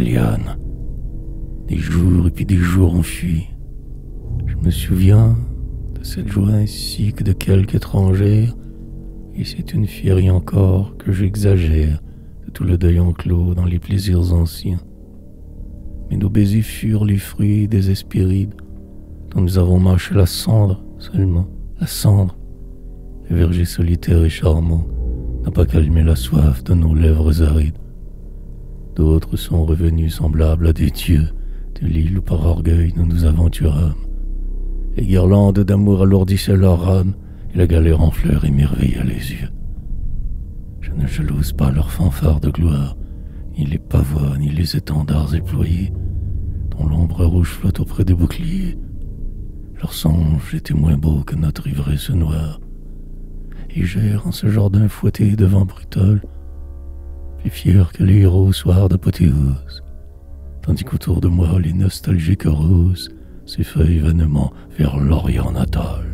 lianes. Des jours et puis des jours ont fui. Je me souviens de cette joie ainsi que de quelque étrangère, et c'est une fierté encore que j'exagère de tout le deuil enclos dans les plaisirs anciens. Mais nos baisers furent les fruits des Hespérides, dont nous avons mâché la cendre seulement, la cendre. Le verger solitaire et charmant n'a pas calmé la soif de nos lèvres arides. D'autres sont revenus semblables à des dieux de l'île où par orgueil nous nous aventurâmes. Les guirlandes d'amour alourdissaient leurs âmes, et la galère en fleurs émerveillait les yeux. Je ne jalouse pas leurs fanfares de gloire, ni les pavois, ni les étendards éployés, dont l'ombre rouge flotte auprès des boucliers. Leur songe était moins beau que notre ivresse noire, et j'erre en ce jardin fouetté de vent brutal, plus fier que les héros au soir d'apothéose, tandis qu'autour de moi les nostalgiques roses s'effeuillent vainement vers l'Orient natal.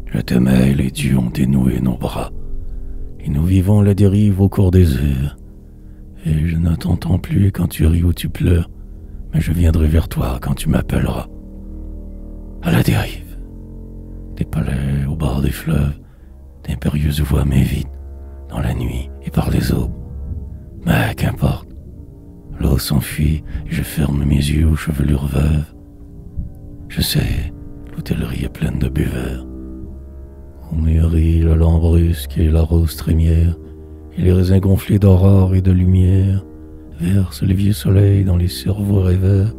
Je t'aimais et les dieux ont dénoué nos bras, et nous vivons la dérive au cours des heures. Et je ne t'entends plus quand tu ris ou tu pleures, mais je viendrai vers toi quand tu m'appelleras. À la dérive, des palais au bord des fleuves, d'impérieuses voix m'évitent, dans la nuit et par les aubes. Mais qu'importe, l'eau s'enfuit et je ferme mes yeux aux chevelures veuves. Je sais, l'hôtellerie est pleine de buveurs. On mûrit la lambrusque et la rose trémière, et les raisins gonflés d'aurore et de lumière versent les vieux soleils dans les cerveaux rêveurs.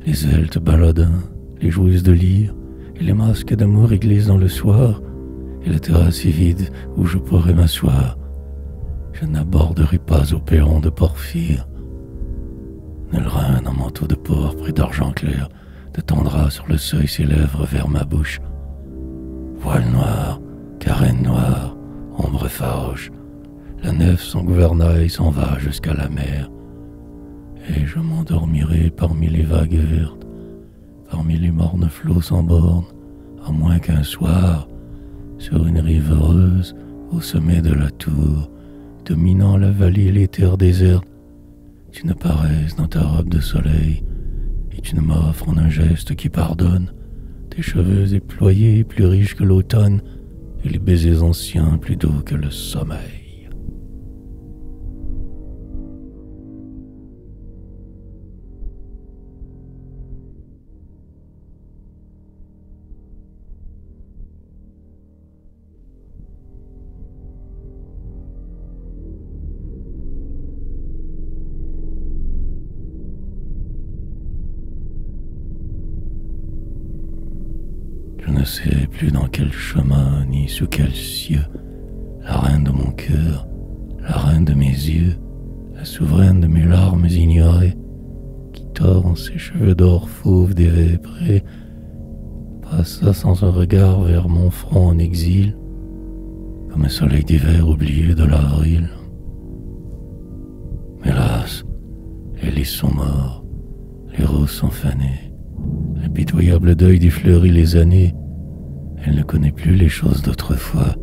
Les ailtes baladins, les joueuses de lyre, et les masques d'amour églissent dans le soir, et la terrasse est vide où je pourrais m'asseoir. Je n'aborderai pas au perron de porphyre. Nul reine en manteau de pourpre et d'argent clair ne tendra sur le seuil ses lèvres vers ma bouche. Voile noir, carène noire, ombre farouche, la nef sans gouvernail s'en va jusqu'à la mer, et je m'endormirai parmi les vagues vertes, parmi les mornes flots sans bornes, à moins qu'un soir, sur une rive heureuse, au sommet de la tour, dominant la vallée et les terres désertes, tu ne paraisses dans ta robe de soleil, et tu ne m'offres en un geste qui pardonne tes cheveux éployés plus riches que l'automne, et les baisers anciens plus doux que le sommeil. Je ne sais plus dans quel chemin ni sous quel cieux, la reine de mon cœur, la reine de mes yeux, la souveraine de mes larmes ignorées, qui tord ses cheveux d'or fauve dévéprés, passa sans un regard vers mon front en exil, comme un soleil d'hiver oublié de l'avril. Mais hélas, les lys sont morts, les roses sont fanées, l'impitoyable deuil défleurit les années. Elle ne connaît plus les choses d'autrefois.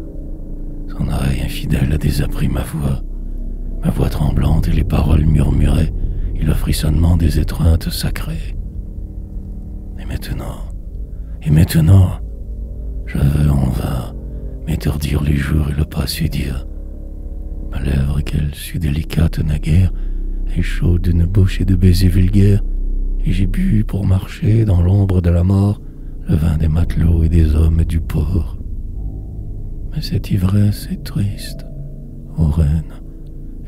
Son oreille infidèle a désappris ma voix tremblante et les paroles murmurées et le frissonnement des étreintes sacrées. Et maintenant, je veux en vain m'étourdir les jours et le passé dire. Ma lèvre qu'elle sut délicate naguère est chaude d'une bouche et de baisers vulgaires, et j'ai bu pour marcher dans l'ombre de la mort le vin des matelots et des hommes du port. Mais cette ivresse est triste, ô reine,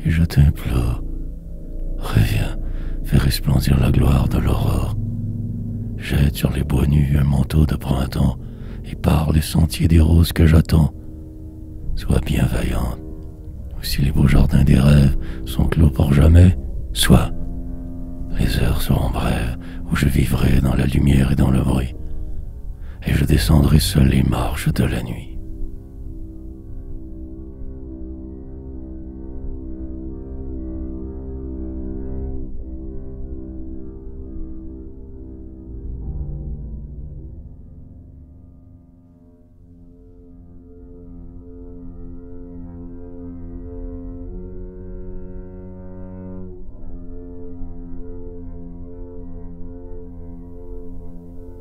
et je t'implore, reviens, fais resplendir la gloire de l'aurore. Jette sur les bois nus un manteau de printemps, et pars les sentiers des roses que j'attends. Sois bienveillante, ou si les beaux jardins des rêves sont clos pour jamais, sois. Les heures seront brèves, où je vivrai dans la lumière et dans le bruit. et je descendrai seul les marches de la nuit.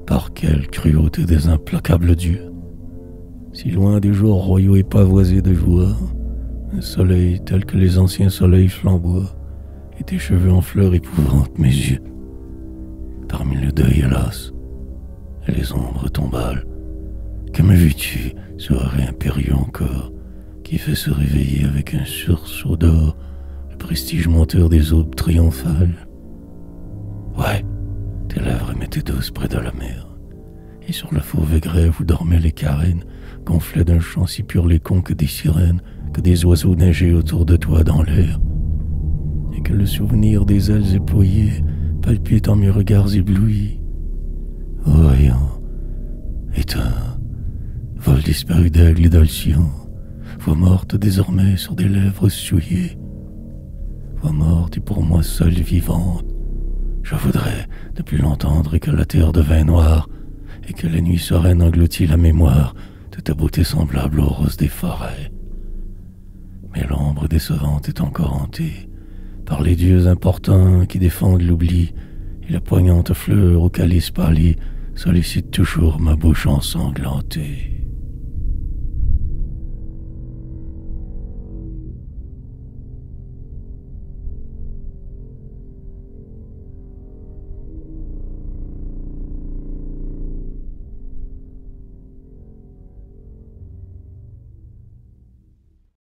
Par quelle cruauté des implacables dieux, si loin des jours royaux et pavoisés de joie, un soleil tel que les anciens soleils flamboient, et tes cheveux en fleurs épouvantent mes yeux. Parmi le deuil, hélas, et les ombres tombales, que me vis-tu, soir impérieux encore, qui fait se réveiller avec un sursaut d'or le prestige menteur des aubes triomphales? Ouais, tes lèvres m'étaient douces près de la mer, et sur la fauve grève où dormaient les carènes, gonflaient d'un chant si pur les conques que des sirènes, que des oiseaux neigeaient autour de toi dans l'air, et que le souvenir des ailes éployées palpitait en mes regards éblouis. Voyant, éteint, vol disparu d'aigle et d'alcyon, voix morte désormais sur des lèvres souillées, voix morte et pour moi seule vivante. Je voudrais ne plus l'entendre et que la terre devint noire, et que la nuit sereine engloutit la mémoire de ta beauté semblable aux roses des forêts. Mais l'ombre décevante est encore hantée par les dieux importuns qui défendent l'oubli, et la poignante fleur au calice pâli sollicite toujours ma bouche ensanglantée.